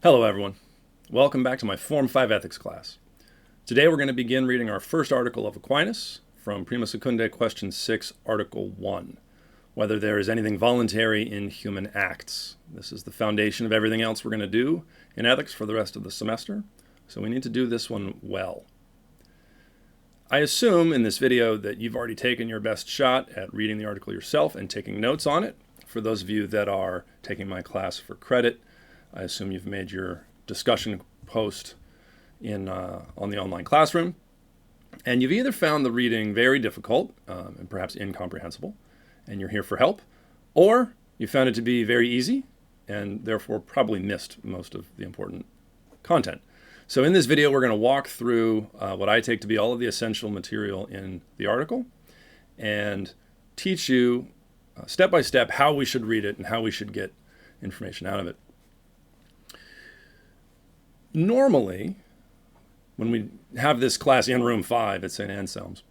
Hello everyone. Welcome back to my Form 5 Ethics class. Today we're going to begin reading our first article of Aquinas from Prima Secundae Question 6, Article 1, whether there is anything voluntary in human acts. This is the foundation of everything else we're going to do in ethics for the rest of the semester, so we need to do this one well. I assume in this video that you've already taken your best shot at reading the article yourself and taking notes on it. For those of you that are taking my class for credit, I assume you've made your discussion post on the online classroom, and you've either found the reading very difficult and perhaps incomprehensible, and you're here for help, or you found it to be very easy and therefore probably missed most of the important content. So in this video, we're going to walk through what I take to be all of the essential material in the article and teach you step by step how we should read it and how we should get information out of it. Normally, when we have this class in room 5 at St. Anselm's,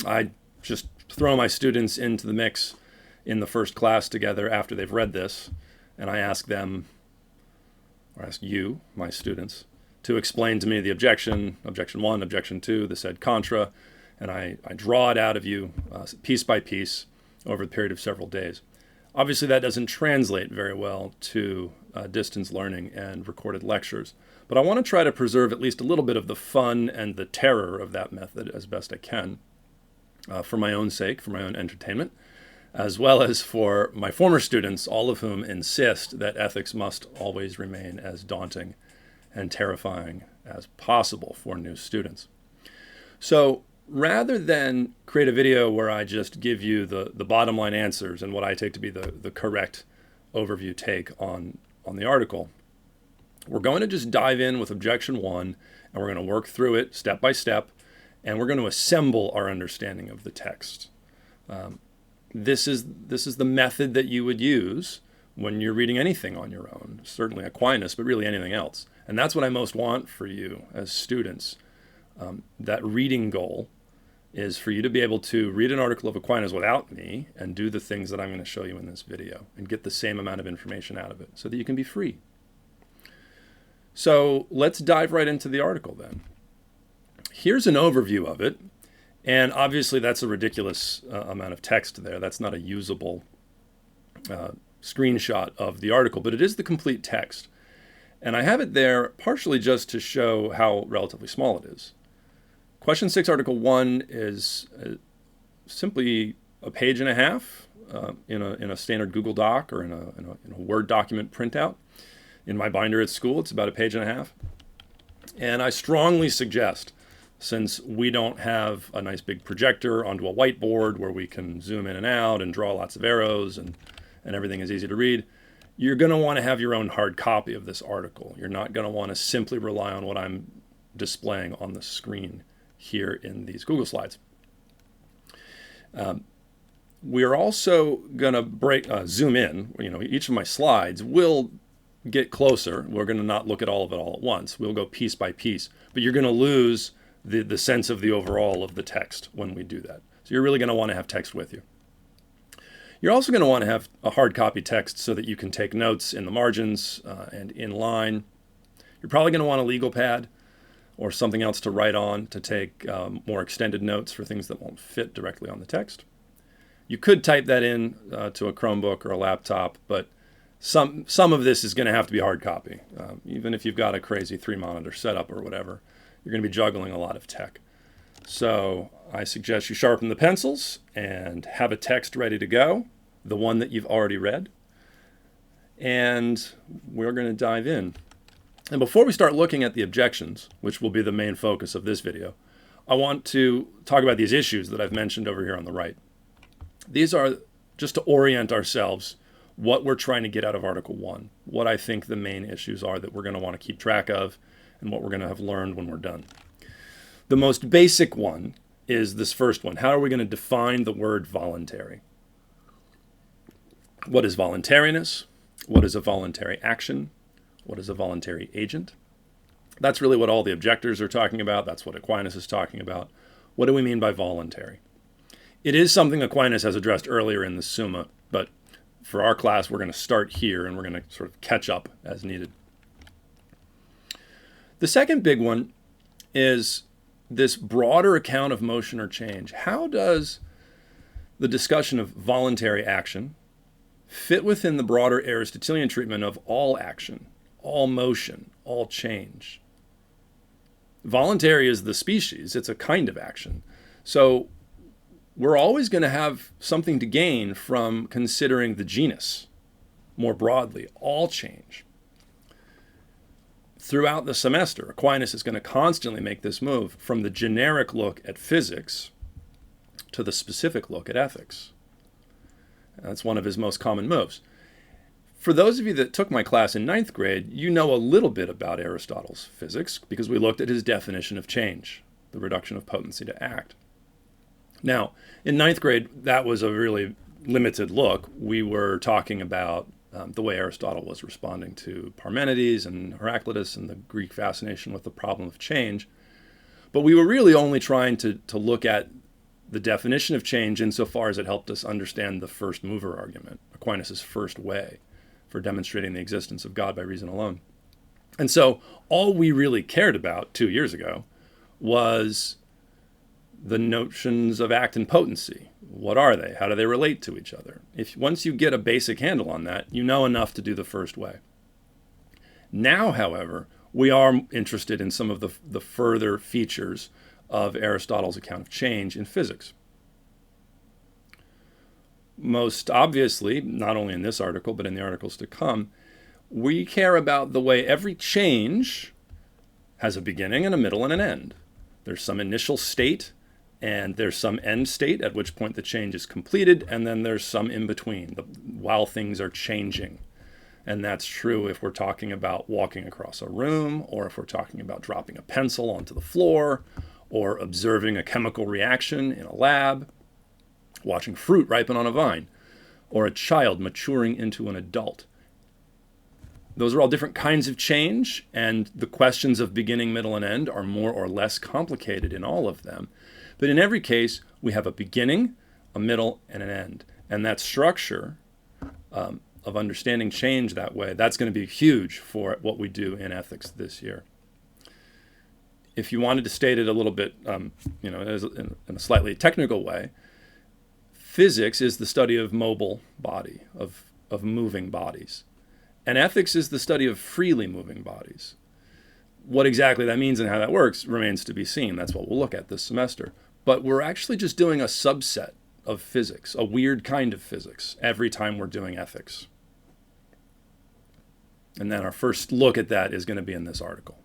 I just throw my students into the mix in the first class together after they've read this, and I ask them, or ask you, my students, to explain to me the objection, objection 1, objection 2, the Sed Contra, and I draw it out of you piece by piece over the period of several days. Obviously, that doesn't translate very well to distance learning and recorded lectures, but I want to try to preserve at least a little bit of the fun and the terror of that method as best I can for my own sake, for my own entertainment, as well as for my former students, all of whom insist that ethics must always remain as daunting and terrifying as possible for new students. So rather than create a video where I just give you the bottom line answers and what I take to be the correct overview take on the article, we're going to just dive in with objection 1, and we're going to work through it step by step, and we're going to assemble our understanding of the text. This is the method that you would use when you're reading anything on your own, certainly Aquinas, but really anything else. And that's what I most want for you as students. That reading goal is for you to be able to read an article of Aquinas without me and do the things that I'm going to show you in this video and get the same amount of information out of it so that you can be free. So let's dive right into the article then. Here's an overview of it, and obviously that's a ridiculous amount of text there. That's not a usable screenshot of the article, but it is the complete text. And I have it there partially just to show how relatively small it is. Question 6, Article 1 is simply a page and a half in a standard Google Doc or in a Word document printout. In my binder at school, it's about a page and a half. And I strongly suggest, since we don't have a nice big projector onto a whiteboard where we can zoom in and out and draw lots of arrows and everything is easy to read, you're going to want to have your own hard copy of this article. You're not going to want to simply rely on what I'm displaying on the screen here in these Google Slides. We are also going to zoom in. Each of my slides will get closer. We're going to not look at all of it all at once. We'll go piece by piece, but you're going to lose the sense of the overall of the text when we do that. So you're really going to want to have text with you. You're also going to want to have a hard copy text so that you can take notes in the margins and in line. You're probably going to want a legal pad or something else to write on to take more extended notes for things that won't fit directly on the text. You could type that in to a Chromebook or a laptop, but some of this is going to have to be hard copy. Even if you've got a crazy 3-monitor setup or whatever, you're going to be juggling a lot of tech. So I suggest you sharpen the pencils and have a text ready to go, the one that you've already read. And we're going to dive in. And before we start looking at the objections, which will be the main focus of this video, I want to talk about these issues that I've mentioned over here on the right. These are just to orient ourselves what we're trying to get out of Article 1, what I think the main issues are that we're going to want to keep track of, and what we're going to have learned when we're done. The most basic one is this first one. How are we going to define the word voluntary? What is voluntariness? What is a voluntary action? What is a voluntary agent? That's really what all the objectors are talking about. That's what Aquinas is talking about. What do we mean by voluntary? It is something Aquinas has addressed earlier in the Summa, but for our class, we're going to start here and we're going to sort of catch up as needed. The second big one is this broader account of motion or change. How does the discussion of voluntary action fit within the broader Aristotelian treatment of all action, all motion, all change? Voluntary is the species. It's a kind of action. So we're always going to have something to gain from considering the genus more broadly, all change. Throughout the semester, Aquinas is going to constantly make this move from the generic look at physics to the specific look at ethics. That's one of his most common moves. For those of you that took my class in ninth grade, you know a little bit about Aristotle's physics because we looked at his definition of change, the reduction of potency to act. Now, in ninth grade, that was a really limited look. We were talking about the way Aristotle was responding to Parmenides and Heraclitus and the Greek fascination with the problem of change. But we were really only trying to look at the definition of change insofar as it helped us understand the first mover argument, Aquinas' first way for demonstrating the existence of God by reason alone. And so all we really cared about 2 years ago was the notions of act and potency. What are they? How do they relate to each other? Once you get a basic handle on that, you know enough to do the first way. Now, however, we are interested in some of the further features of Aristotle's account of change in physics. Most obviously, not only in this article, but in the articles to come, we care about the way every change has a beginning and a middle and an end. There's some initial state, and there's some end state at which point the change is completed, and then there's some in between while things are changing. And that's true if we're talking about walking across a room, or if we're talking about dropping a pencil onto the floor, or observing a chemical reaction in a lab, watching fruit ripen on a vine, or a child maturing into an adult. Those are all different kinds of change, and the questions of beginning, middle, and end are more or less complicated in all of them. But in every case, we have a beginning, a middle, and an end. And that structure of understanding change that way, that's going to be huge for what we do in ethics this year. If you wanted to state it a little bit, in a slightly technical way, physics is the study of mobile body, of moving bodies. And ethics is the study of freely moving bodies. What exactly that means and how that works remains to be seen. That's what we'll look at this semester. But we're actually just doing a subset of physics, a weird kind of physics, every time we're doing ethics. And then our first look at that is going to be in this article.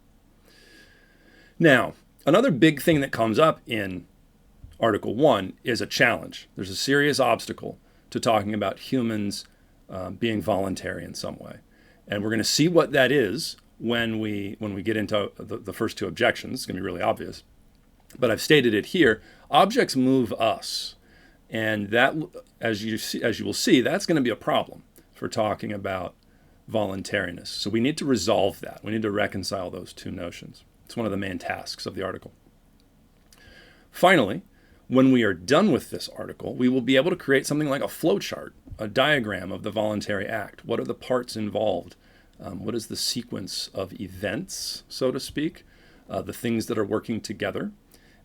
Now, another big thing that comes up in Article 1 is a challenge. There's a serious obstacle to talking about humans being voluntary in some way. And we're going to see what that is when we get into the first two objections. It's going to be really obvious. But I've stated it here. Objects move us. And that, as you will see, that's going to be a problem for talking about voluntariness. So we need to resolve that. We need to reconcile those two notions. It's one of the main tasks of the article. Finally, when we are done with this article, we will be able to create something like a flowchart, a diagram of the voluntary act. What are the parts involved? What is the sequence of events, so to speak, the things that are working together?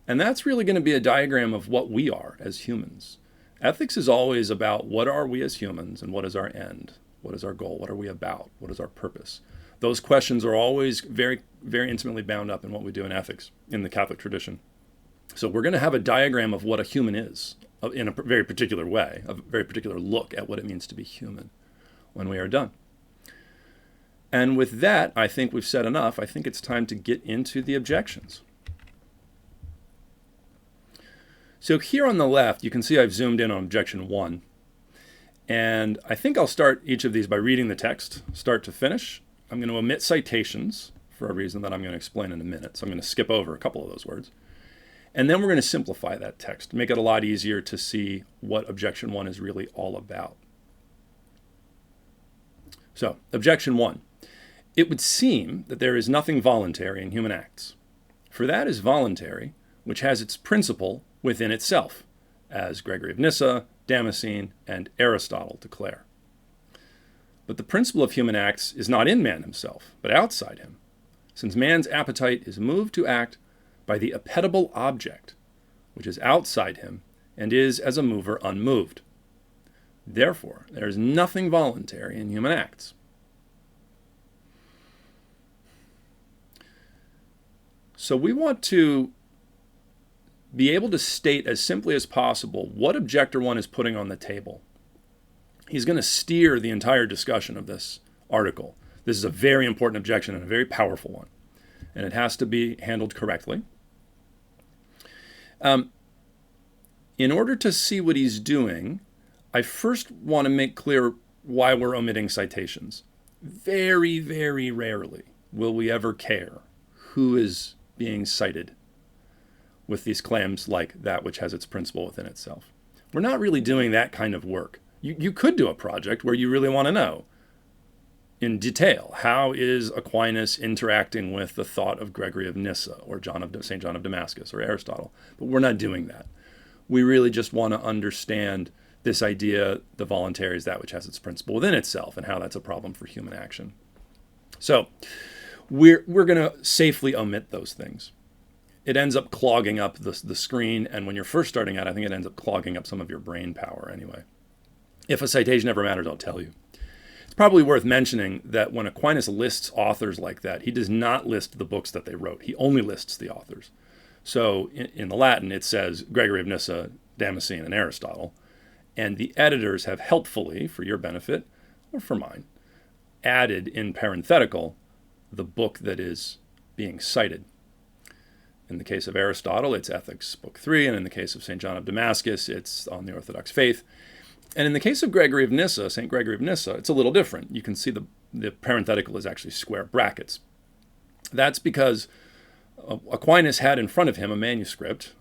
And that's really going to be a diagram of what we are as humans. Ethics is always about what are we as humans and what is our end? What is our goal? What are we about? What is our purpose? Those questions are always very, very intimately bound up in what we do in ethics in the Catholic tradition. So we're going to have a diagram of what a human is in a very particular way, a very particular look at what it means to be human when we are done. And with that, I think we've said enough. I think it's time to get into the objections. So here on the left, you can see I've zoomed in on objection 1. And I think I'll start each of these by reading the text, start to finish. I'm going to omit citations for a reason that I'm going to explain in a minute. So I'm going to skip over a couple of those words. And then we're going to simplify that text, make it a lot easier to see what objection 1 is really all about. So, objection 1. It would seem that there is nothing voluntary in human acts, for that is voluntary, which has its principle within itself, as Gregory of Nyssa, Damascene, and Aristotle declare. But the principle of human acts is not in man himself, but outside him. since man's appetite is moved to act by the appetible object, which is outside him, and is, as a mover, unmoved. Therefore, there is nothing voluntary in human acts. So we want to be able to state as simply as possible what Objector 1 is putting on the table. He's going to steer the entire discussion of this article. This is a very important objection and a very powerful one, and it has to be handled correctly. In order to see what he's doing, I first want to make clear why we're omitting citations. Very, very rarely will we ever care who is being cited with these claims like that which has its principle within itself. We're not really doing that kind of work. You could do a project where you really want to know in detail, how is Aquinas interacting with the thought of Gregory of Nyssa or St. John of Damascus or Aristotle? But we're not doing that. We really just want to understand this idea, the voluntary is that which has its principle within itself, and how that's a problem for human action. So we're going to safely omit those things. It ends up clogging up the screen, and when you're first starting out, I think it ends up clogging up some of your brain power anyway. If a citation ever matters, I'll tell you. It's probably worth mentioning that when Aquinas lists authors like that, he does not list the books that they wrote. He only lists the authors. So in the Latin, it says Gregory of Nyssa, Damascene, and Aristotle. And the editors have helpfully, for your benefit, or for mine, added in parenthetical the book that is being cited. In the case of Aristotle, it's Ethics, Book 3, and in the case of St. John of Damascus, it's On the Orthodox Faith. And in the case of Gregory of Nyssa, St. Gregory of Nyssa, it's a little different. You can see the parenthetical is actually square brackets. That's because Aquinas had in front of him a manuscript,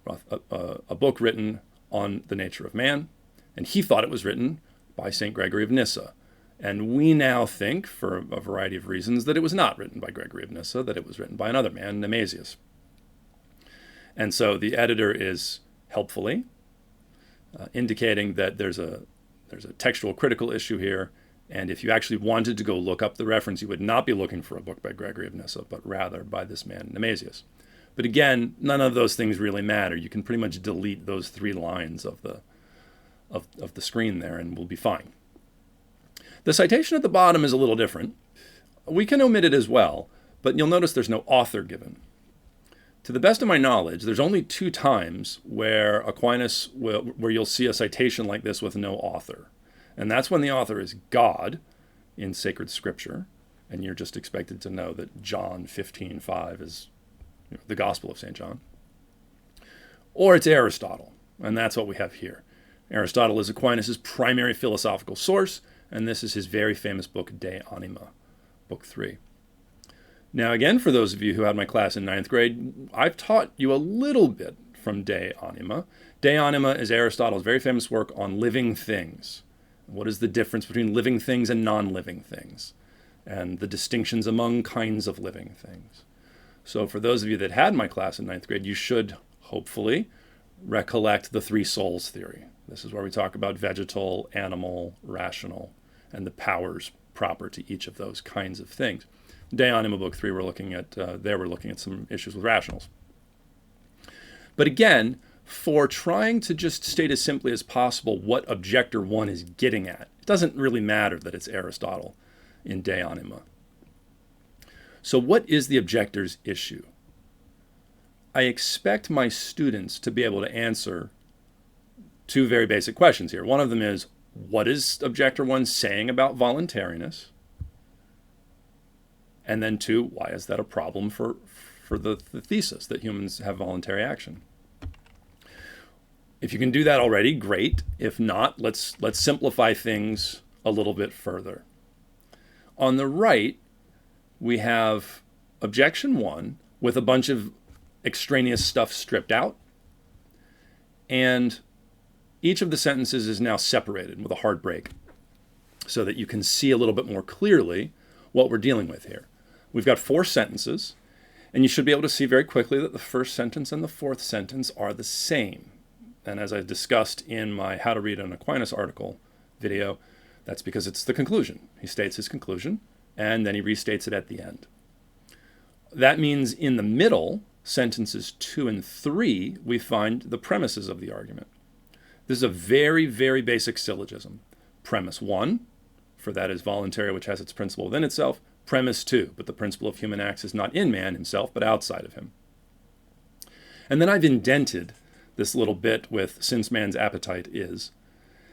a book written on the nature of man, and he thought it was written by St. Gregory of Nyssa. And we now think, for a variety of reasons, that it was not written by Gregory of Nyssa, that it was written by another man, Nemesius. And so the editor is helpfully indicating that there's a textual critical issue here, and if you actually wanted to go look up the reference, you would not be looking for a book by Gregory of Nyssa, but rather by this man, Nemesius. But again, none of those things really matter. You can pretty much delete those 3 lines of the screen there, and we'll be fine. The citation at the bottom is a little different. We can omit it as well, but you'll notice there's no author given. To the best of my knowledge, there's only 2 times where where you'll see a citation like this with no author. And that's when the author is God in sacred scripture, and you're just expected to know that John 15:5 is the Gospel of St. John. Or it's Aristotle, and that's what we have here. Aristotle is Aquinas' primary philosophical source, and this is his very famous book, De Anima, Book 3. Now again, for those of you who had my class in 9th grade, I've taught you a little bit from De Anima. De Anima is Aristotle's very famous work on living things. What is the difference between living things and non-living things? And the distinctions among kinds of living things. So for those of you that had my class in 9th grade, you should hopefully recollect the 3 souls theory. This is where we talk about vegetal, animal, rational, and the powers proper to each of those kinds of things. De Anima, Book 3, we're looking at some issues with rationals. But again, for trying to just state as simply as possible what Objector 1 is getting at, it doesn't really matter that it's Aristotle in De Anima. So what is the objector's issue? I expect my students to be able to answer 2 very basic questions here. One of them is, what is Objector 1 saying about voluntariness? And then 2, why is that a problem for the thesis that humans have voluntary action? If you can do that already, great. If not, let's simplify things a little bit further. On the right, we have Objection 1 with a bunch of extraneous stuff stripped out. And each of the sentences is now separated with a hard break so that you can see a little bit more clearly what we're dealing with here. We've got 4 sentences, and you should be able to see very quickly that the first sentence and the 4th sentence are the same. And as I discussed in my How to Read an Aquinas article video, that's because it's the conclusion. He states his conclusion, and then he restates it at the end. that means in the middle, sentences 2 and 3, we find the premises of the argument. This is a very, very basic syllogism. Premise 1, for that is voluntary, which has its principle within itself. Premise 2, but the principle of human acts is not in man himself, but outside of him. And then I've indented this little bit with since man's appetite is.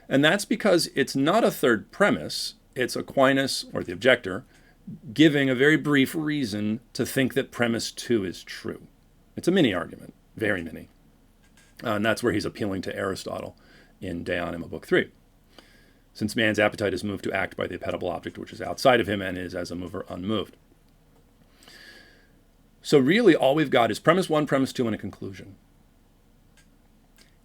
And that's because it's not a third premise. It's Aquinas, or the objector, giving a very brief reason to think that premise 2 is true. It's a mini argument, very mini. And that's where he's appealing to Aristotle in De Anima, Book 3. Since man's appetite is moved to act by the appetible object which is outside of him and is as a mover unmoved. So really all we've got is premise 1, premise 2, and a conclusion.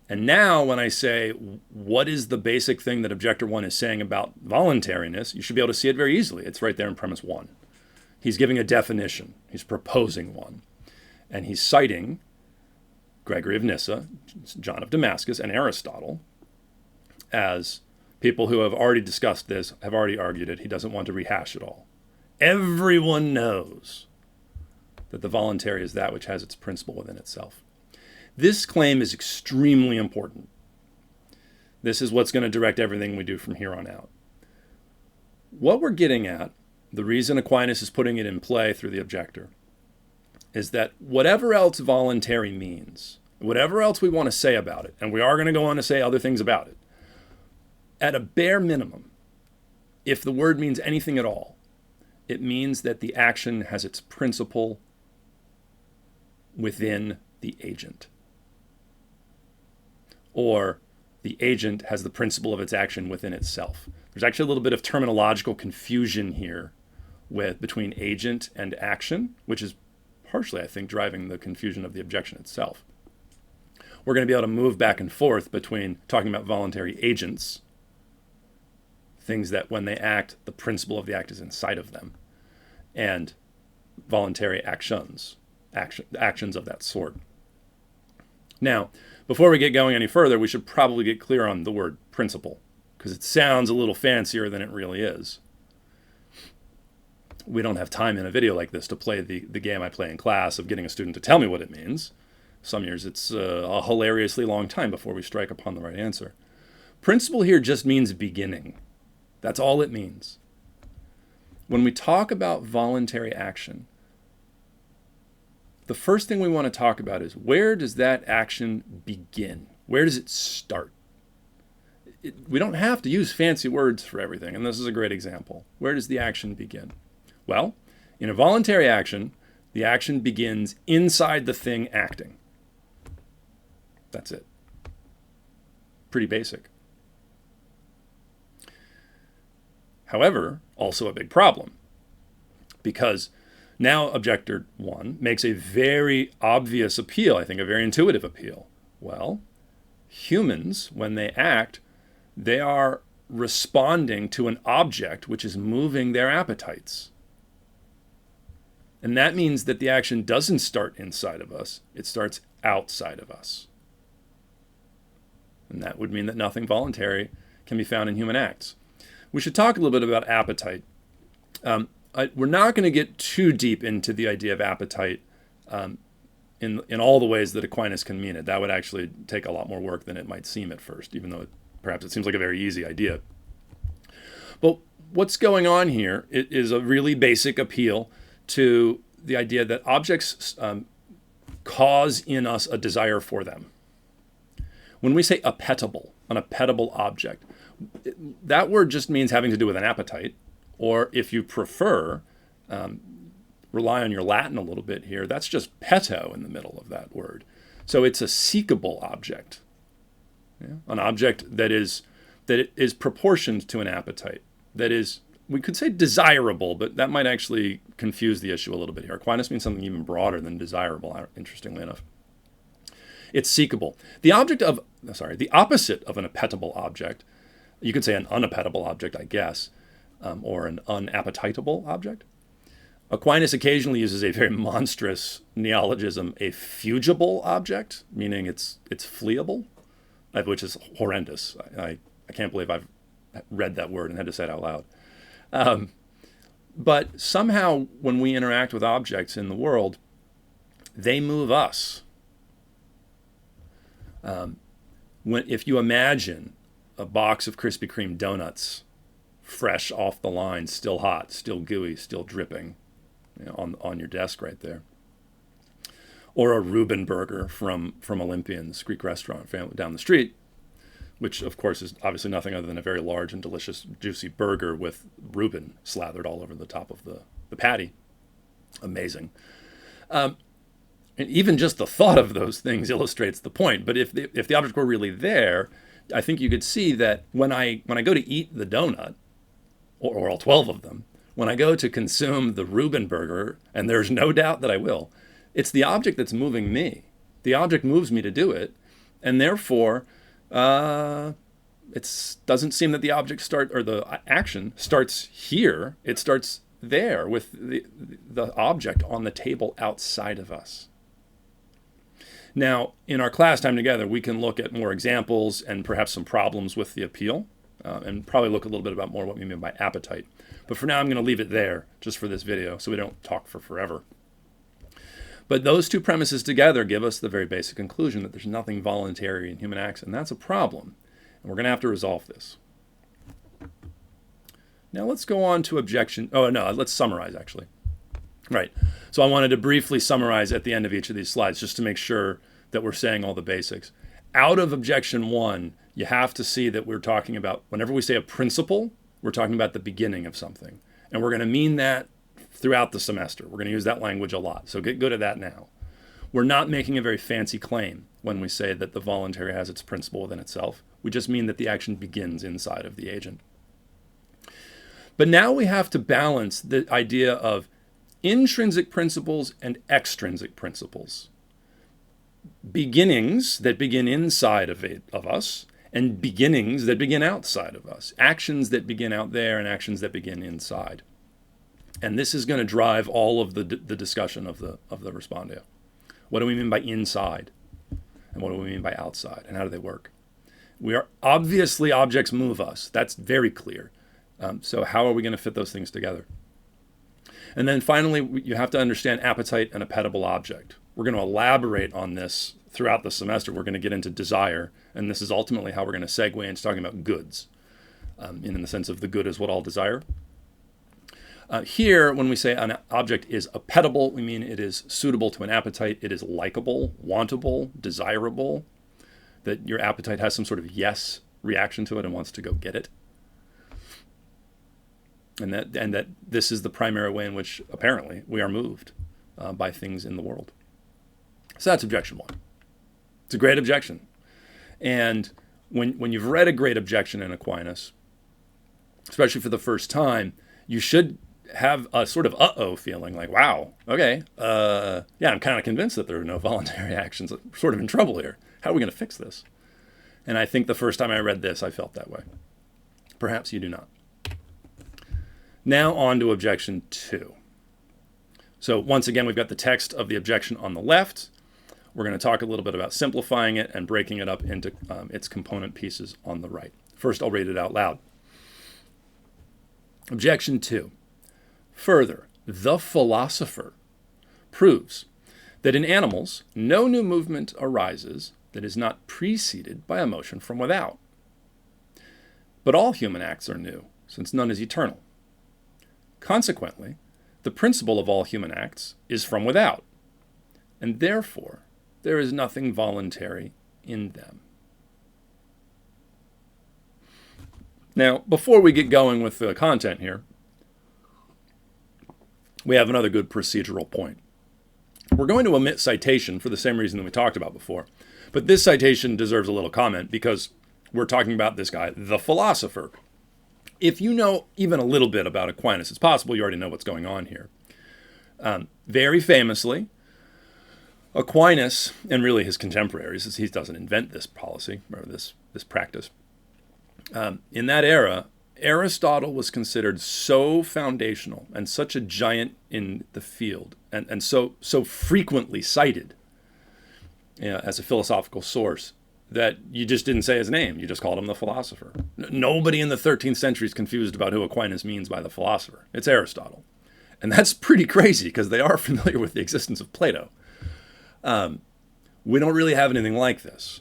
And now when I say, what is the basic thing that Objector 1 is saying about voluntariness, you should be able to see it very easily. It's right there in premise 1. He's giving a definition. He's proposing one. And he's citing Gregory of Nyssa, John of Damascus, and Aristotle as people who have already discussed this, have already argued it. He doesn't want to rehash it all. Everyone knows that the voluntary is that which has its principle within itself. This claim is extremely important. This is what's going to direct everything we do from here on out. What we're getting at, the reason Aquinas is putting it in play through the objector, is that whatever else voluntary means, whatever else we want to say about it, and we are going to go on to say other things about it, at a bare minimum, if the word means anything at all, it means that the action has its principle within the agent. Or the agent has the principle of its action within itself. There's actually a little bit of terminological confusion here between agent and action, which is partially, I think, driving the confusion of the objection itself. We're going to be able to move back and forth between talking about voluntary agents, things that when they act, the principle of the act is inside of them, and voluntary actions of that sort. Now, before we get going any further, we should probably get clear on the word principle, because it sounds a little fancier than it really is. We don't have time in a video like this to play the game I play in class of getting a student to tell me what it means. Some years it's a hilariously long time before we strike upon the right answer. Principle here just means beginning. That's all it means. When we talk about voluntary action, the first thing we want to talk about is, where does that action begin? Where does it start? We don't have to use fancy words for everything, and this is a great example. Where does the action begin? Well, in a voluntary action, the action begins inside the thing acting. That's it. Pretty basic. However, also a big problem, because now Objector 1 makes a very obvious appeal, I think a very intuitive appeal. Well, humans, when they act, they are responding to an object which is moving their appetites. And that means that the action doesn't start inside of us, it starts outside of us. And that would mean that nothing voluntary can be found in human acts. We should talk a little bit about appetite. We're not going to get too deep into the idea of appetite in all the ways that Aquinas can mean it. That would actually take a lot more work than it might seem at first, even though perhaps it seems like a very easy idea. But what's going on here is a really basic appeal to the idea that objects cause in us a desire for them. When we say appetible, an appetible object, that word just means having to do with an appetite, or if you prefer, rely on your Latin a little bit here, that's just peto in the middle of that word. So it's a seekable object, an object that is proportioned to an appetite, that is, we could say desirable, but that might actually confuse the issue a little bit here. Aquinas means something even broader than desirable, interestingly enough. It's seekable. The opposite of an appetible object, you could say an unappetible object, I guess, or an unappetitable object. Aquinas occasionally uses a very monstrous neologism, a fugible object, meaning it's fleeable, which is horrendous. I can't believe I've read that word and had to say it out loud. But somehow when we interact with objects in the world, they move us. If you imagine a box of Krispy Kreme donuts, fresh off the line, still hot, still gooey, still dripping, on your desk right there, or a Reuben burger from Olympian's Greek restaurant down the street, which of course is obviously nothing other than a very large and delicious, juicy burger with Reuben slathered all over the top of the patty. Amazing. And even just the thought of those things illustrates the point. But if the object were really there, I think you could see that when I go to eat the donut, or all 12 of them, when I go to consume the Reuben burger, and there's no doubt that I will, it's the object that's moving me. The object moves me to do it, and therefore, it doesn't seem that the action starts here. It starts there with the object on the table outside of us. Now, in our class time together, we can look at more examples and perhaps some problems with the appeal, and probably look a little bit about more what we mean by appetite. But for now, I'm going to leave it there just for this video so we don't talk for forever. But those two premises together give us the very basic conclusion that there's nothing voluntary in human acts, and that's a problem. And we're going to have to resolve this. Now let's go on to objection. Oh, no, let's summarize, actually. Right. So I wanted to briefly summarize at the end of each of these slides just to make sure that we're saying all the basics. Out of objection 1, you have to see that we're talking about, whenever we say a principle, we're talking about the beginning of something. And we're going to mean that throughout the semester. We're going to use that language a lot. So get good at that now. We're not making a very fancy claim when we say that the voluntary has its principle within itself. We just mean that the action begins inside of the agent. But now we have to balance the idea of intrinsic principles and extrinsic principles. Beginnings that begin inside of us, and beginnings that begin outside of us. Actions that begin out there and actions that begin inside. And this is going to drive all of the discussion of the respondio. What do we mean by inside? And what do we mean by outside? And how do they work? Obviously, objects move us. That's very clear. So how are we going to fit those things together? And then finally, you have to understand appetite and a petible object. We're going to elaborate on this throughout the semester. We're going to get into desire, and this is ultimately how we're going to segue into talking about goods, in the sense of the good is what all desire. Here, when we say an object is appetible, we mean it is suitable to an appetite. It is likable, wantable, desirable, that your appetite has some sort of yes reaction to it and wants to go get it. And that this is the primary way in which, apparently, we are moved by things in the world. So that's objection 1. It's a great objection. And when you've read a great objection in Aquinas, especially for the first time, you should have a sort of uh-oh feeling, like, wow, okay, yeah, I'm kind of convinced that there are no voluntary actions. We're sort of in trouble here. How are we going to fix this? And I think the first time I read this, I felt that way. Perhaps you do not. Now on to objection 2. So once again, we've got the text of the objection on the left. We're going to talk a little bit about simplifying it and breaking it up into its component pieces on the right. First, I'll read it out loud. Objection 2. Further, the philosopher proves that in animals, no new movement arises that is not preceded by a motion from without. But all human acts are new, since none is eternal. Consequently, the principle of all human acts is from without, and therefore there is nothing voluntary in them. Now, before we get going with the content here, we have another good procedural point. We're going to omit citation for the same reason that we talked about before, but this citation deserves a little comment because we're talking about this guy, the philosopher. If you know even a little bit about Aquinas, it's possible you already know what's going on here. Very famously, Aquinas, and really his contemporaries, he doesn't invent this policy or this practice. In that era, Aristotle was considered so foundational and such a giant in the field and so frequently cited as a philosophical source that you just didn't say his name. You just called him the philosopher. Nobody in the 13th century is confused about who Aquinas means by the philosopher. It's Aristotle. And that's pretty crazy because they are familiar with the existence of Plato. We don't really have anything like this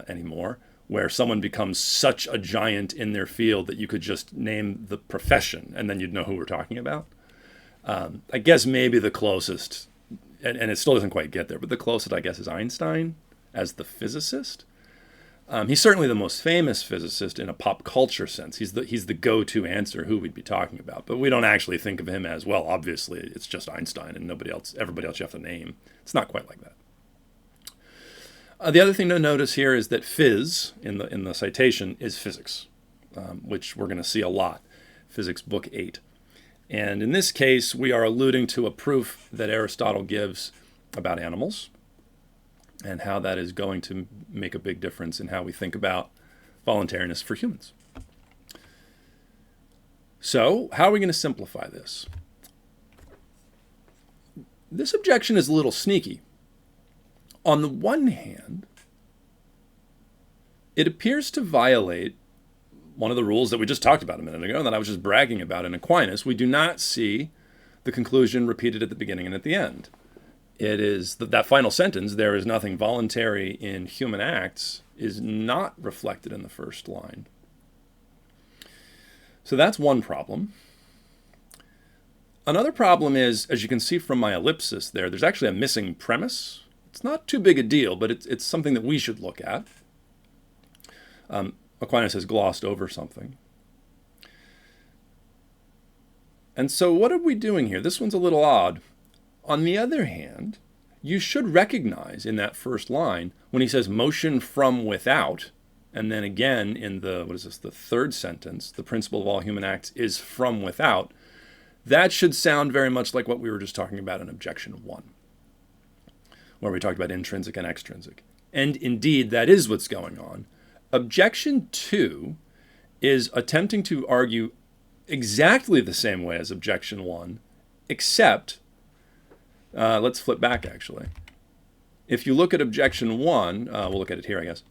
anymore, where someone becomes such a giant in their field that you could just name the profession and then you'd know who we're talking about. I guess maybe the closest, and it still doesn't quite get there, but the closest, I guess, is Einstein as the physicist. He's certainly the most famous physicist in a pop culture sense. He's the go-to answer who we'd be talking about. But we don't actually think of him as, well, obviously, it's just Einstein and everybody else you have to name. It's not quite like that. The other thing to notice here is that phys, in the citation, is physics, which we're going to see a lot. Physics, Book 8. And in this case, we are alluding to a proof that Aristotle gives about animals, and how that is going to make a big difference in how we think about voluntariness for humans. So, how are we going to simplify this? This objection is a little sneaky. On the one hand, it appears to violate one of the rules that we just talked about a minute ago, and that I was just bragging about in Aquinas. We do not see the conclusion repeated at the beginning and at the end. It is that final sentence, there is nothing voluntary in human acts, is not reflected in the first line. So that's one problem. Another problem is, as you can see from my ellipsis there's actually a missing premise. It's not too big a deal, but it's something that we should look at. Aquinas has glossed over something. And so what are we doing here? This one's a little odd. On the other hand, you should recognize in that first line, when he says motion from without, and then again in the third sentence, the principle of all human acts is from without, that should sound very much like what we were just talking about in Objection 1, where we talked about intrinsic and extrinsic. And indeed, that is what's going on. Objection 2 is attempting to argue exactly the same way as Objection 1, except let's flip back, actually. If you look at Objection 1, we'll look at it here, I guess.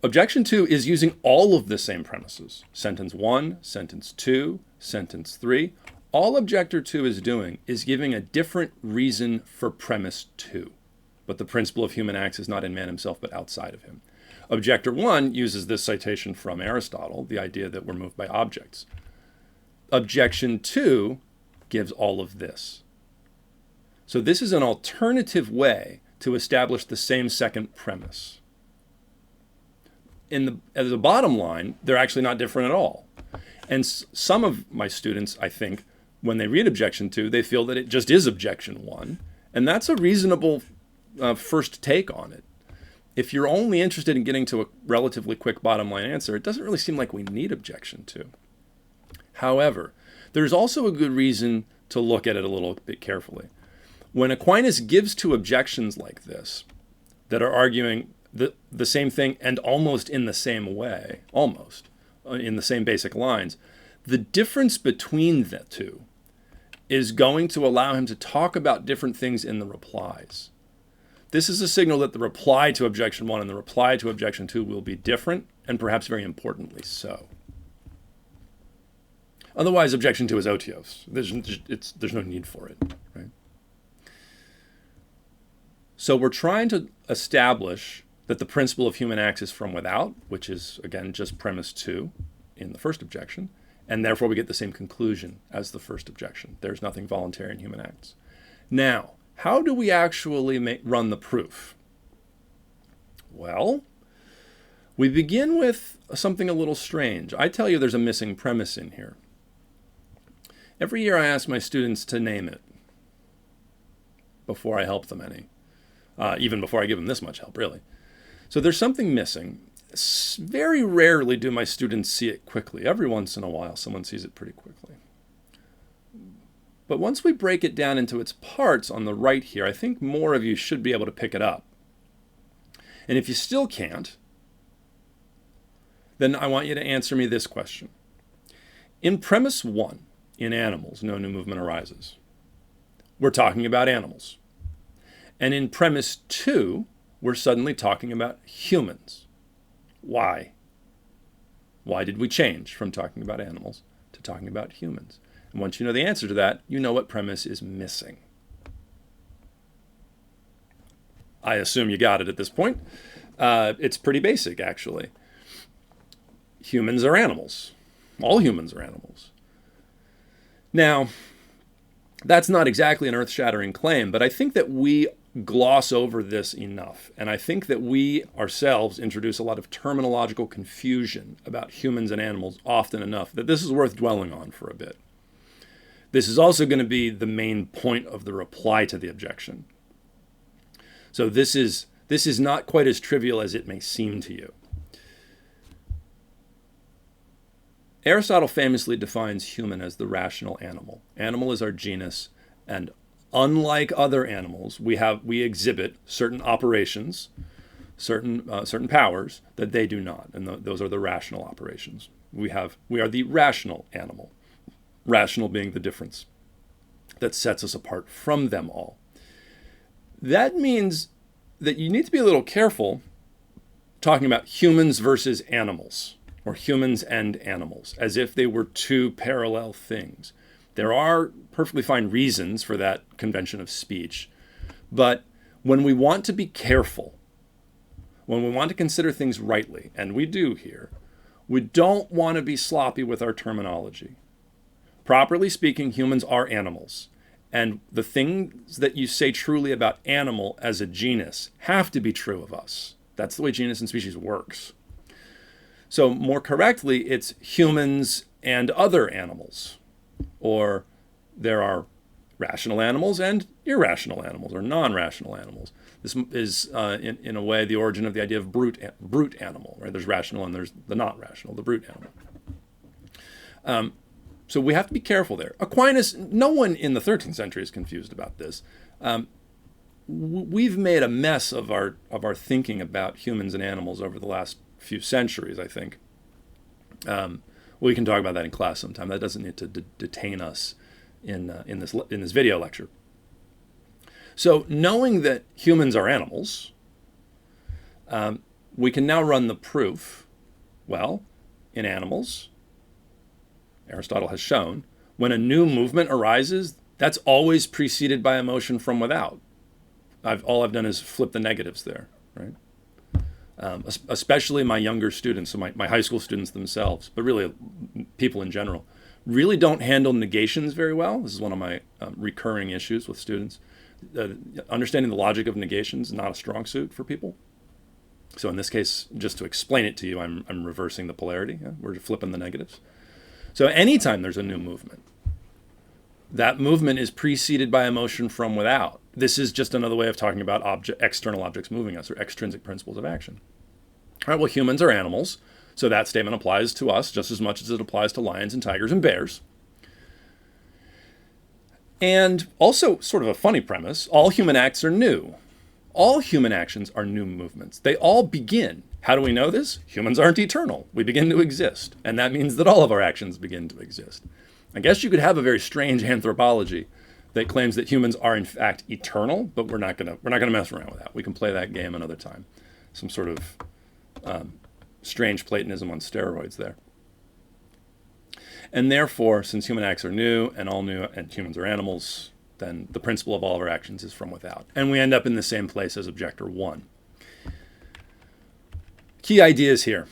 Objection 2 is using all of the same premises. Sentence 1, Sentence 2, Sentence 3. All Objector 2 is doing is giving a different reason for premise 2. But the principle of human acts is not in man himself, but outside of him. Objector 1 uses this citation from Aristotle, the idea that we're moved by objects. Objection 2 gives all of this. So this is an alternative way to establish the same second premise. As a bottom line, they're actually not different at all. And some of my students, I think, when they read Objection 2, they feel that it just is Objection 1. And that's a reasonable first take on it. If you're only interested in getting to a relatively quick bottom line answer, it doesn't really seem like we need Objection 2. However, there's also a good reason to look at it a little bit carefully. When Aquinas gives two objections like this, that are arguing the same thing and almost in the same way, in the same basic lines, the difference between the two is going to allow him to talk about different things in the replies. This is a signal that the reply to Objection 1 and the reply to Objection 2 will be different, and perhaps very importantly so. Otherwise, Objection 2 is otiose. There's no need for it, right? So we're trying to establish that the principle of human acts is from without, which is, again, just premise 2 in the first objection, and therefore we get the same conclusion as the first objection. There's nothing voluntary in human acts. Now, how do we actually run the proof? Well, we begin with something a little strange. I tell you there's a missing premise in here. Every year I ask my students to name it before I help them any. Even before I give them this much help, really. So there's something missing. Very rarely do my students see it quickly. Every once in a while, someone sees it pretty quickly. But once we break it down into its parts on the right here, I think more of you should be able to pick it up. And if you still can't, then I want you to answer me this question. In premise 1, in animals, no new movement arises. We're talking about animals. And in premise 2, we're suddenly talking about humans. Why? Why did we change from talking about animals to talking about humans? And once you know the answer to that, you know what premise is missing. I assume you got it at this point. It's pretty basic, actually. Humans are animals. All humans are animals. Now, that's not exactly an earth-shattering claim, but I think that we gloss over this enough. And I think that we ourselves introduce a lot of terminological confusion about humans and animals often enough that this is worth dwelling on for a bit. This is also going to be the main point of the reply to the objection. So this is not quite as trivial as it may seem to you. Aristotle famously defines human as the rational animal. Animal is our genus, and unlike other animals, we exhibit certain operations, certain powers that they do not, and those are the rational operations. We are the rational animal. Rational being the difference that sets us apart from them all. That means that you need to be a little careful talking about humans versus animals, or humans and animals, as if they were two parallel things. There are perfectly fine reasons for that convention of speech, but when we want to be careful, when we want to consider things rightly, and we do here, we don't want to be sloppy with our terminology. Properly speaking, humans are animals. And the things that you say truly about animal as a genus have to be true of us. That's the way genus and species works. So more correctly, it's humans and other animals. Or there are rational animals and irrational animals, or non-rational animals. This is, in a way, the origin of the idea of brute animal. Right? There's rational and there's the not rational, the brute animal. So we have to be careful there. Aquinas, no one in the 13th century is confused about this. We've made a mess of our thinking about humans and animals over the last few centuries, I think. We can talk about that in class sometime. That doesn't need to detain us in this video lecture. So knowing that humans are animals, we can now run the proof. Well, in animals, Aristotle has shown, when a new movement arises, that's always preceded by a motion from without. All I've done is flip the negatives there, right? Especially my younger students, so my high school students themselves, but really people in general, really don't handle negations very well. This is one of my recurring issues with students. Understanding the logic of negations is not a strong suit for people. So in this case, just to explain it to you, I'm reversing the polarity. Yeah? We're flipping the negatives. So anytime there's a new movement, that movement is preceded by a motion from without. This is just another way of talking about external objects moving us, or extrinsic principles of action. All right, well, humans are animals, so that statement applies to us just as much as it applies to lions and tigers and bears. And also, sort of a funny premise, all human acts are new. All human actions are new movements. They all begin. How do we know this? Humans aren't eternal. We begin to exist. And that means that all of our actions begin to exist. I guess you could have a very strange anthropology that claims that humans are in fact eternal, but we're not gonna mess around with that. We can play that game another time. Some sort of strange Platonism on steroids there. And therefore, since human acts are new and humans are animals, then the principle of all of our actions is from without. And we end up in the same place as Objector 1. Key ideas here.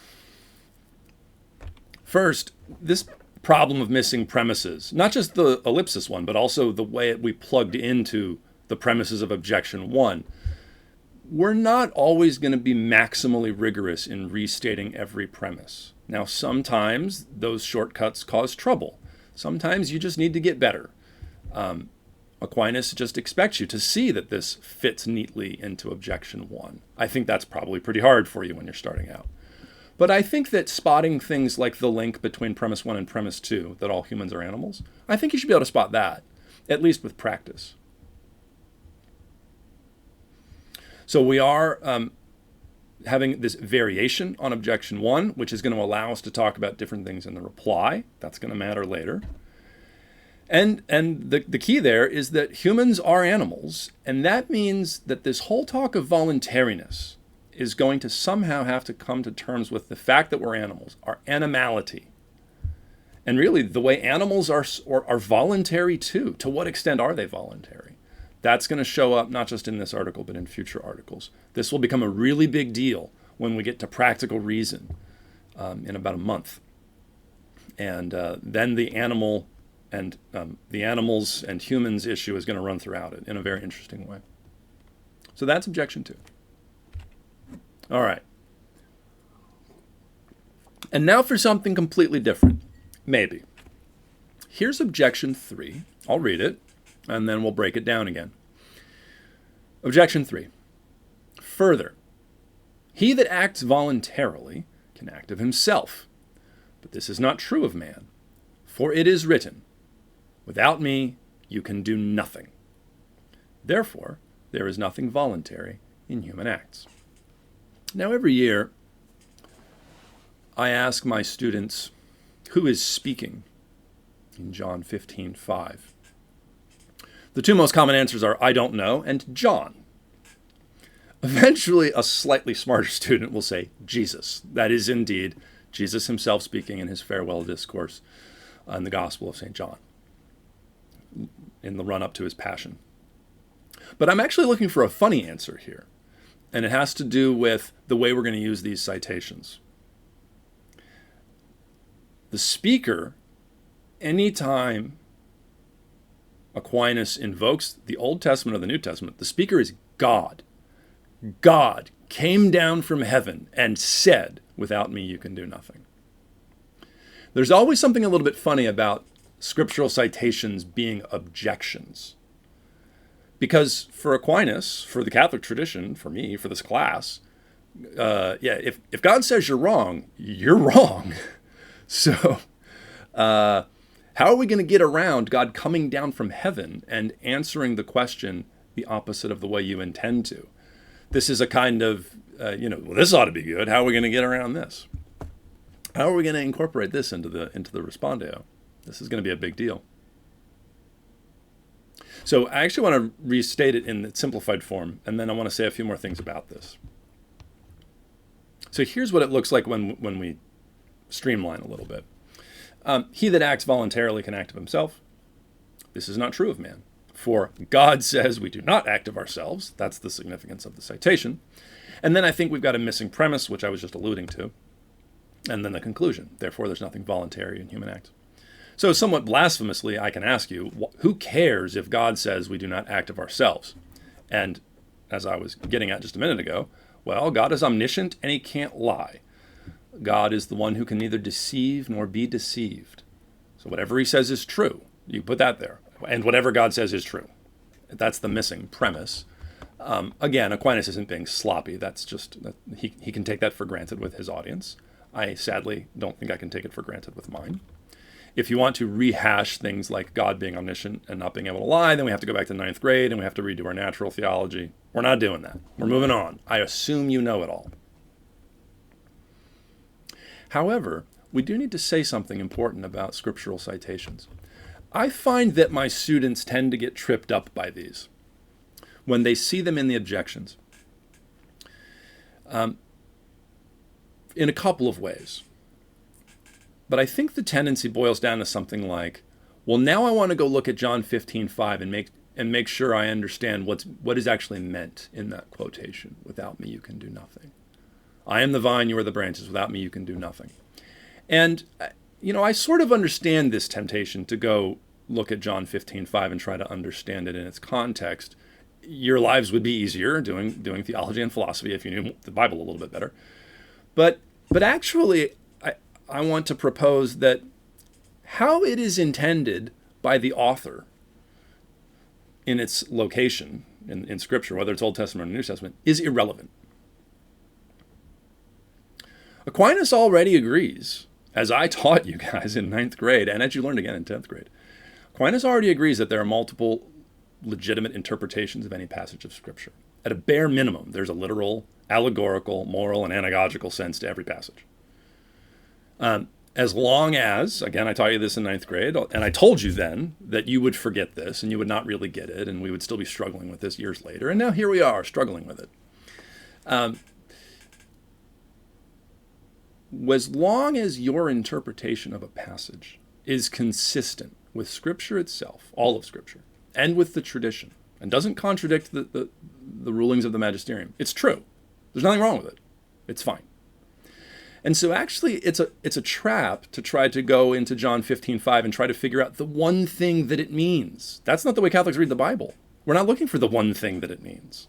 First, this problem of missing premises, not just the ellipsis one, but also the way we plugged into the premises of Objection 1. We're not always going to be maximally rigorous in restating every premise. Now, sometimes those shortcuts cause trouble. Sometimes you just need to get better. Aquinas just expects you to see that this fits neatly into Objection 1. I think that's probably pretty hard for you when you're starting out. But I think that spotting things like the link between premise 1 and premise 2, that all humans are animals, I think you should be able to spot that, at least with practice. So we are having this variation on Objection 1, which is going to allow us to talk about different things in the reply. That's going to matter later. And the key there is that humans are animals, and that means that this whole talk of voluntariness is going to somehow have to come to terms with the fact that we're animals, our animality. And really, the way animals are voluntary too. To what extent are they voluntary? That's going to show up not just in this article, but in future articles. This will become a really big deal when we get to practical reason in about a month. And then the animals and humans issue is going to run throughout it in a very interesting way. So that's objection 2. All right. And now for something completely different. Maybe. Here's objection 3. I'll read it, and then we'll break it down again. Objection 3. Further, he that acts voluntarily can act of himself. But this is not true of man. For it is written, without me you can do nothing. Therefore, there is nothing voluntary in human acts. Now, every year, I ask my students, who is speaking in John 15:5? The two most common answers are, I don't know, and John. Eventually, a slightly smarter student will say, Jesus. That is indeed Jesus himself speaking in his farewell discourse in the Gospel of St. John, in the run-up to his passion. But I'm actually looking for a funny answer here, and it has to do with the way we're going to use these citations. The speaker, anytime Aquinas invokes the Old Testament or the New Testament, the speaker is God. God came down from heaven and said, without me you can do nothing. There's always something a little bit funny about scriptural citations being objections. Because for Aquinas, for the Catholic tradition, for me, for this class, if God says you're wrong, you're wrong. So how are we going to get around God coming down from heaven and answering the question the opposite of the way you intend to? This is a kind of, well, this ought to be good. How are we going to get around this? How are we going to incorporate this into the respondeo? This is going to be a big deal. So I actually want to restate it in its simplified form, and then I want to say a few more things about this. So here's what it looks like when we streamline a little bit. He that acts voluntarily can act of himself. This is not true of man. For God says we do not act of ourselves. That's the significance of the citation. And then I think we've got a missing premise, which I was just alluding to. And then the conclusion. Therefore, there's nothing voluntary in human acts. So somewhat blasphemously, I can ask you, who cares if God says we do not act of ourselves? And as I was getting at just a minute ago, well, God is omniscient and he can't lie. God is the one who can neither deceive nor be deceived. So whatever he says is true. You put that there. And whatever God says is true. That's the missing premise. Again, Aquinas isn't being sloppy. That's just, he can take that for granted with his audience. I sadly don't think I can take it for granted with mine. If you want to rehash things like God being omniscient and not being able to lie, then we have to go back to 9th grade and we have to redo our natural theology. We're not doing that. We're moving on. I assume you know it all. However, we do need to say something important about scriptural citations. I find that my students tend to get tripped up by these when they see them in the objections. In a couple of ways. But I think the tendency boils down to something like, well, now I want to go look at John 15:5 and make sure I understand what is actually meant in that quotation. Without me, you can do nothing. I am the vine, you are the branches. Without me, you can do nothing. And, I sort of understand this temptation to go look at John 15:5 and try to understand it in its context. Your lives would be easier doing theology and philosophy if you knew the Bible a little bit better. But actually, I want to propose that how it is intended by the author in its location in Scripture, whether it's Old Testament or New Testament, is irrelevant. Aquinas already agrees, as I taught you guys in 9th grade, and as you learned again in 10th grade. Aquinas already agrees that there are multiple legitimate interpretations of any passage of Scripture. At a bare minimum, there's a literal, allegorical, moral, and anagogical sense to every passage. And as long as, again, I taught you this in ninth grade, and I told you then that you would forget this and you would not really get it, and we would still be struggling with this years later. And now here we are struggling with it. As long as your interpretation of a passage is consistent with Scripture itself, all of Scripture, and with the tradition, and doesn't contradict the rulings of the magisterium, it's true. There's nothing wrong with it. It's fine. And so actually it's a trap to try to go into John 15:5 and try to figure out the one thing that it means. That's not the way Catholics read the Bible. We're not looking for the one thing that it means.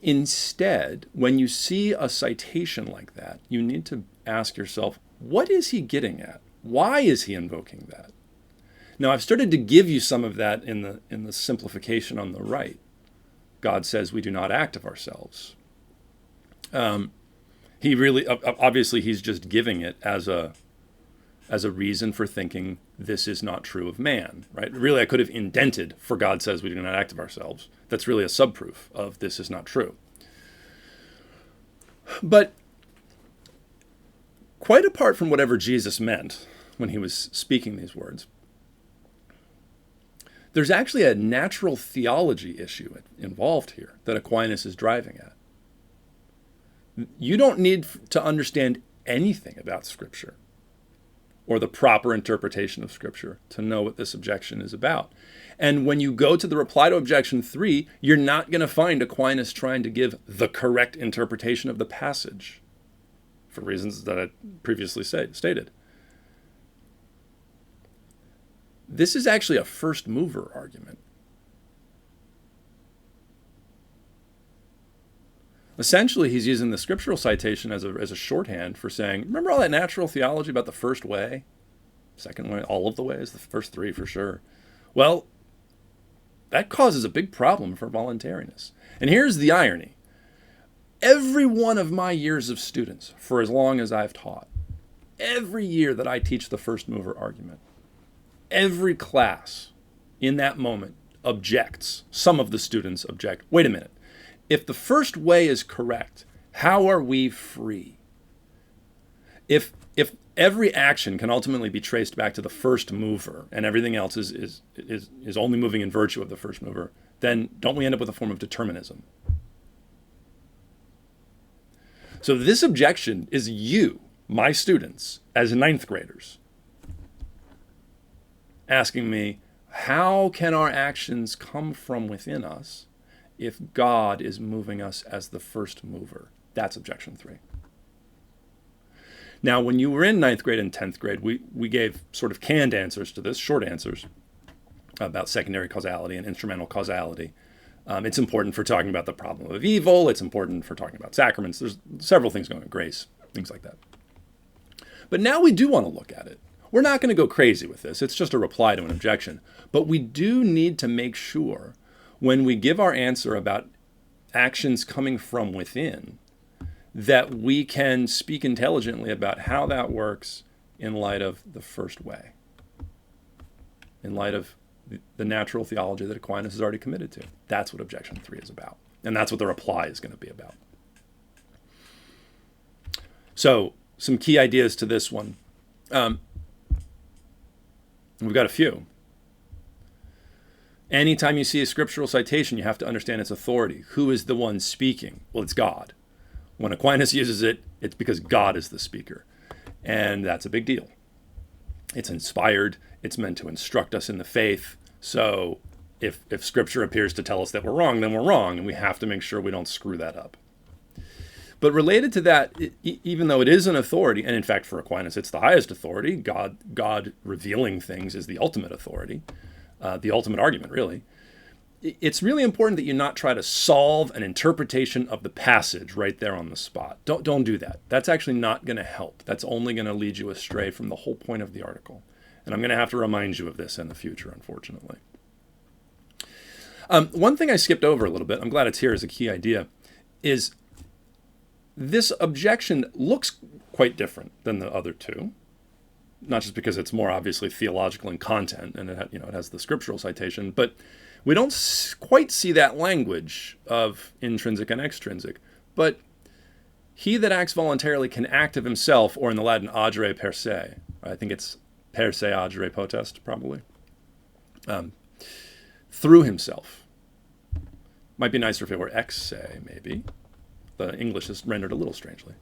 Instead, when you see a citation like that, you need to ask yourself, what is he getting at? Why is he invoking that? Now, I've started to give you some of that in the simplification on the right. God says we do not act of ourselves. He really, obviously, he's just giving it as a reason for thinking this is not true of man, right? Really, I could have indented, for God says we do not act of ourselves. That's really a subproof of this is not true. But quite apart from whatever Jesus meant when he was speaking these words, there's actually a natural theology issue involved here that Aquinas is driving at. You don't need to understand anything about Scripture or the proper interpretation of Scripture to know what this objection is about. And when you go to the reply to Objection 3, you're not going to find Aquinas trying to give the correct interpretation of the passage for reasons that I previously stated. This is actually a first mover argument. Essentially, he's using the scriptural citation as a shorthand for saying, remember all that natural theology about the first way, second way, all of the ways, the first three for sure. Well, that causes a big problem for voluntariness. And here's the irony. Every one of my years of students, for as long as I've taught, every year that I teach the first mover argument, every class in that moment objects. Some of the students object. Wait a minute. If the first way is correct, how are we free? If every action can ultimately be traced back to the first mover and everything else is only moving in virtue of the first mover, then don't we end up with a form of determinism? So this objection is you, my students, as ninth graders, asking me, how can our actions come from within us if God is moving us as the first mover? That's objection 3. Now, when you were in ninth grade and 10th grade, we gave sort of canned answers to this, short answers about secondary causality and instrumental causality. It's important for talking about the problem of evil. It's important for talking about sacraments. There's several things going on, grace, things like that. But now we do want to look at it. We're not going to go crazy with this. It's just a reply to an objection. But we do need to make sure when we give our answer about actions coming from within, that we can speak intelligently about how that works in light of the first way, in light of the natural theology that Aquinas has already committed to. That's what objection 3 is about. And that's what the reply is going to be about. So, some key ideas to this one. We've got a few. Anytime you see a scriptural citation, you have to understand its authority. Who is the one speaking? Well, it's God. When Aquinas uses it, it's because God is the speaker. And that's a big deal. It's inspired. It's meant to instruct us in the faith. So if Scripture appears to tell us that we're wrong, then we're wrong, and we have to make sure we don't screw that up. But related to that, even though it is an authority, and in fact for Aquinas it's the highest authority, God revealing things is the ultimate authority, the ultimate argument really, it's really important that you not try to solve an interpretation of the passage right there on the spot. Don't do that. That's actually not going to help. That's only going to lead you astray from the whole point of the article. And I'm going to have to remind you of this in the future, unfortunately. One thing I skipped over a little bit, I'm glad it's here as a key idea, is this objection looks quite different than the other two. Not just because it's more obviously theological in content and it has the scriptural citation, but we don't quite see that language of intrinsic and extrinsic. But He that acts voluntarily can act of himself, or in the Latin, agere per se. I think it's per se agere potest, probably. Through himself. Might be nicer if it were ex se, maybe. The English is rendered a little strangely.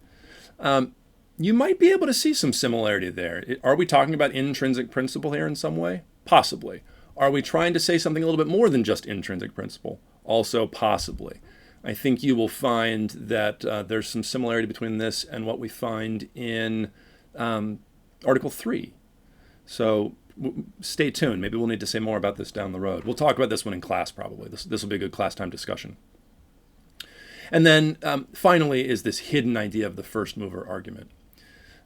You might be able to see some similarity there. Are we talking about intrinsic principle here in some way? Possibly. Are we trying to say something a little bit more than just intrinsic principle? Also possibly. I think you will find that there's some similarity between this and what we find in Article 3. So stay tuned. Maybe we'll need to say more about this down the road. We'll talk about this one in class probably. This will be a good class time discussion. And then finally is this hidden idea of the first mover argument.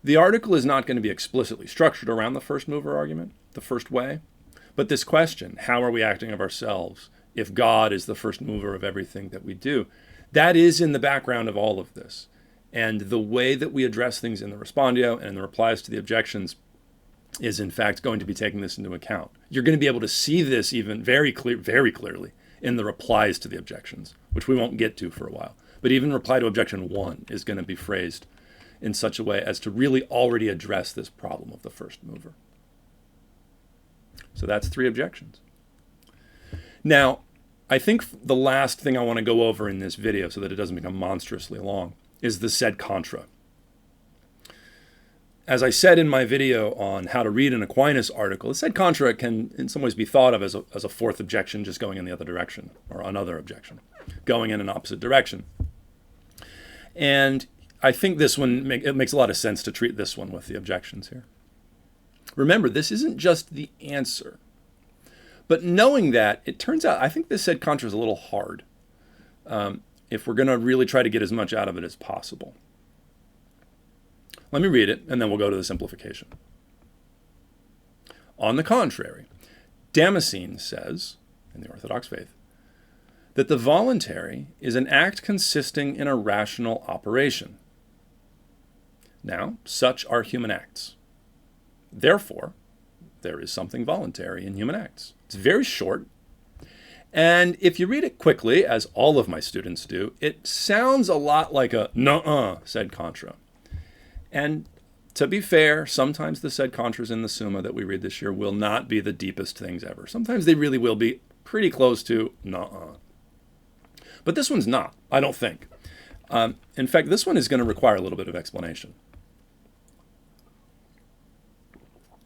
The article is not going to be explicitly structured around the first mover argument, the first way. But this question, how are we acting of ourselves if God is the first mover of everything that we do, that is in the background of all of this. And the way that we address things in the respondio and in the replies to the objections is in fact going to be taking this into account. You're going to be able to see this even very clearly in the replies to the objections, which we won't get to for a while. But even reply to objection 1 is going to be phrased in such a way as to really already address this problem of the first mover. So that's 3 objections. Now, I think the last thing I want to go over in this video so that it doesn't become monstrously long is the Sed Contra. As I said in my video on how to read an Aquinas article, the Sed Contra can in some ways be thought of as a fourth objection just going in the other direction, or another objection, going in an opposite direction. And I think this one, it makes a lot of sense to treat this one with the objections here. Remember, this isn't just the answer. But knowing that, it turns out, I think this Sed Contra is a little hard if we're going to really try to get as much out of it as possible. Let me read it, and then we'll go to the simplification. On the contrary, Damascene says, in the Orthodox faith, that the voluntary is an act consisting in a rational operation. Now, such are human acts. Therefore, there is something voluntary in human acts. It's very short. And if you read it quickly, as all of my students do, it sounds a lot like a nuh-uh Sed Contra. And to be fair, sometimes the Sed Contras in the Summa that we read this year will not be the deepest things ever. Sometimes they really will be pretty close to nuh-uh. But this one's not, I don't think. In fact, this one is going to require a little bit of explanation.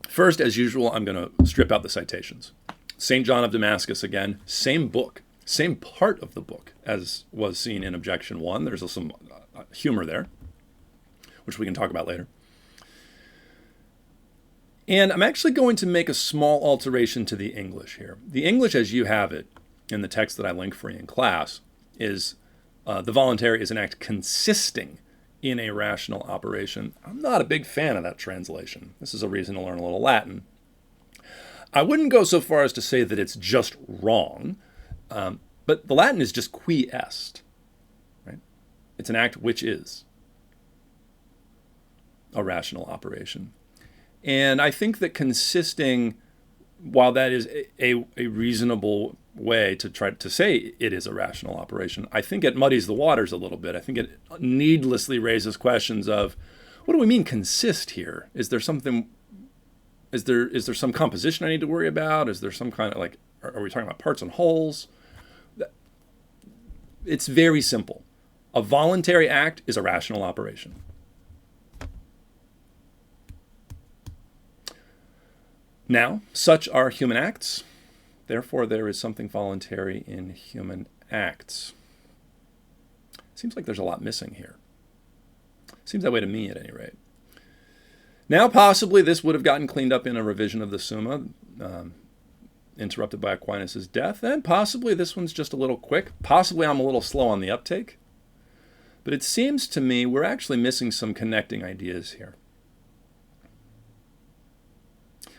First, as usual, I'm going to strip out the citations. St. John of Damascus again, same book, same part of the book as was seen in Objection 1. There's some humor there, which we can talk about later. And I'm actually going to make a small alteration to the English here. The English as you have it in the text that I link for you in class is the voluntary is an act consisting in a rational operation. I'm not a big fan of that translation. This is a reason to learn a little Latin. I wouldn't go so far as to say that it's just wrong, but the Latin is just qui est, right? It's an act which is a rational operation. And I think that consisting, while that is a reasonable way to try to say it is a rational operation, I think it muddies the waters a little bit. I think it needlessly raises questions of, what do we mean consist here? Is there something, is there some composition I need to worry about? Is there some kind of like, are we talking about parts and wholes? It's very simple. A voluntary act is a rational operation. Now, such are human acts. Therefore, there is something voluntary in human acts. Seems like there's a lot missing here. Seems that way to me, at any rate. Now, possibly this would have gotten cleaned up in a revision of the Summa, interrupted by Aquinas' death, and possibly this one's just a little quick. Possibly I'm a little slow on the uptake. But it seems to me we're actually missing some connecting ideas here.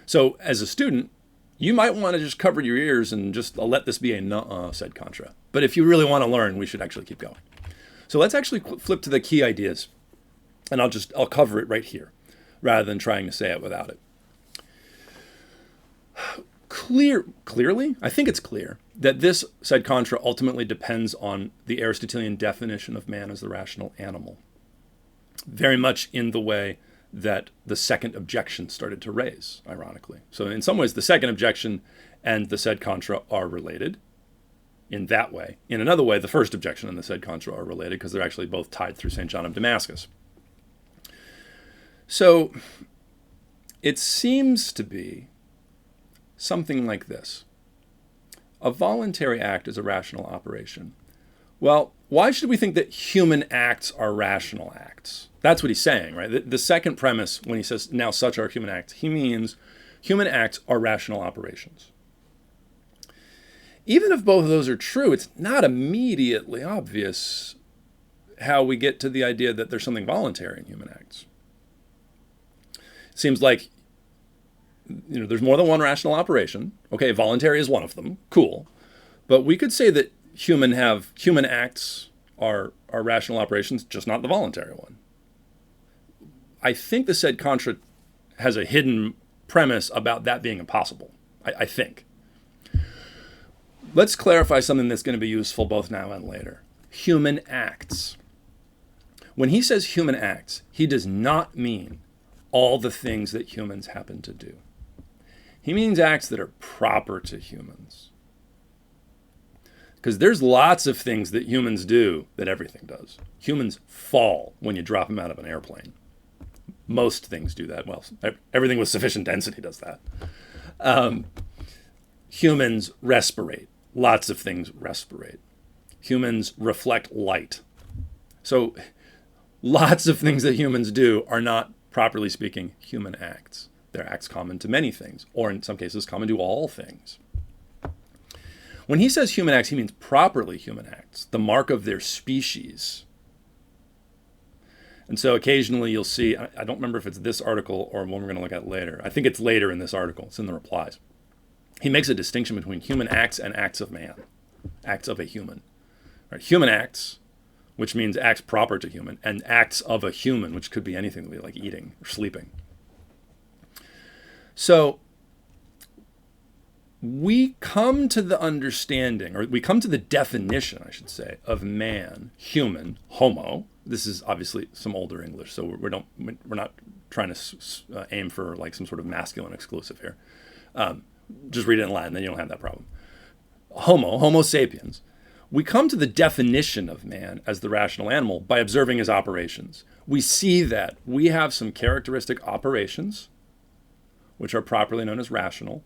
So, as a student, you might want to just cover your ears and just let this be a nuh-uh Sed Contra. But if you really want to learn, we should actually keep going. So let's actually flip to the key ideas. And I'll cover it right here, rather than trying to say it without it. Clearly, I think it's clear that this Sed Contra ultimately depends on the Aristotelian definition of man as the rational animal. very much in the way that the second objection started to raise, ironically. So in some ways, the second objection and the Sed Contra are related in that way. In another way, the first objection and the Sed Contra are related because they're actually both tied through St. John of Damascus. So it seems to be something like this. A voluntary act is a rational operation. Well, why should we think that human acts are rational acts? That's what he's saying, right? The second premise, when he says, now such are human acts, he means human acts are rational operations. Even if both of those are true, it's not immediately obvious how we get to the idea that there's something voluntary in human acts. It seems like, there's more than one rational operation. Okay, voluntary is one of them. Cool. But we could say that human acts are rational operations, just not the voluntary one. I think the Sed Contra has a hidden premise about that being impossible. I think. Let's clarify something that's going to be useful both now and later. Human acts. When he says human acts, he does not mean all the things that humans happen to do. He means acts that are proper to humans. Because there's lots of things that humans do that everything does. Humans fall when you drop them out of an airplane. Most things do that. Well, everything with sufficient density does that. Humans respirate. Lots of things respirate. Humans reflect light. So lots of things that humans do are not, properly speaking, human acts. They're acts common to many things, or in some cases common to all things. When he says human acts, he means properly human acts, the mark of their species. And so occasionally you'll see, I don't remember if it's this article or one we're going to look at later. I think it's later in this article. It's in the replies. He makes a distinction between human acts and acts of man, acts of a human. Right? Human acts, which means acts proper to human, and acts of a human, which could be anything like eating or sleeping. So we come to the understanding, or we come to the definition, I should say, of man, human, homo. This is obviously some older English, so we're not trying to aim for like some sort of masculine exclusive here. Just read it in Latin, then you don't have that problem. Homo sapiens. We come to the definition of man as the rational animal by observing his operations. We see that we have some characteristic operations, which are properly known as rational,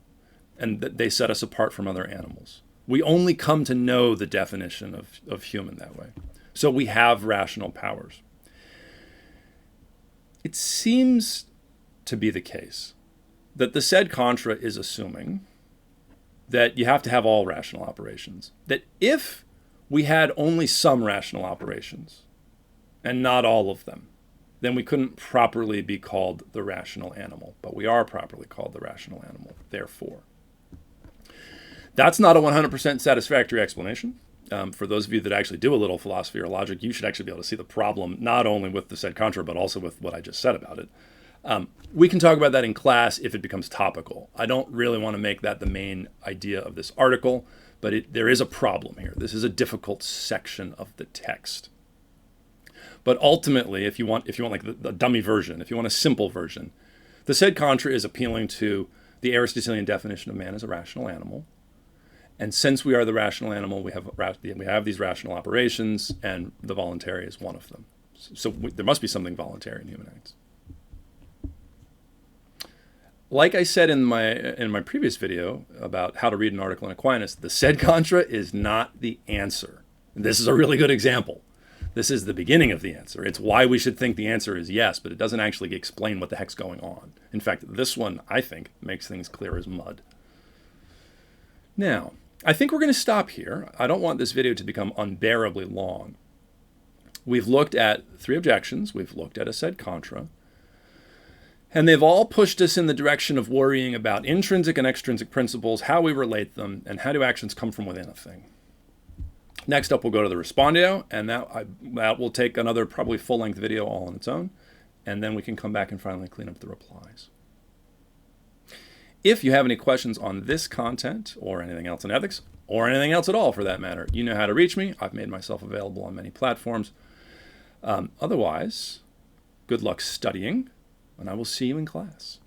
and that they set us apart from other animals. We only come to know the definition of human that way. So we have rational powers. It seems to be the case that the Sed Contra is assuming that you have to have all rational operations. That if we had only some rational operations and not all of them, then we couldn't properly be called the rational animal. But we are properly called the rational animal, therefore. That's not a 100% satisfactory explanation. For those of you that actually do a little philosophy or logic, you should actually be able to see the problem, not only with the Sed Contra, but also with what I just said about it. We can talk about that in class if it becomes topical. I don't really want to make that the main idea of this article, but there is a problem here. This is a difficult section of the text. But ultimately, if you want like the dummy version, if you want a simple version, the Sed Contra is appealing to the Aristotelian definition of man as a rational animal. And since we are the rational animal, we have these rational operations, and the voluntary is one of them. So there must be something voluntary in human acts. Like I said in my previous video about how to read an article in Aquinas, the Sed Contra is not the answer. This is a really good example. This is the beginning of the answer. It's why we should think the answer is yes, but it doesn't actually explain what the heck's going on. In fact, this one, I think, makes things clear as mud. Now, I think we're going to stop here. I don't want this video to become unbearably long. We've looked at 3 objections. We've looked at a Sed Contra. And they've all pushed us in the direction of worrying about intrinsic and extrinsic principles, how we relate them, and how do actions come from within a thing. Next up, we'll go to the Respondio, and that will take another probably full-length video all on its own. And then we can come back and finally clean up the replies. If you have any questions on this content or anything else in ethics, or anything else at all for that matter, you know how to reach me. I've made myself available on many platforms. Otherwise, Good luck studying, and I will see you in class.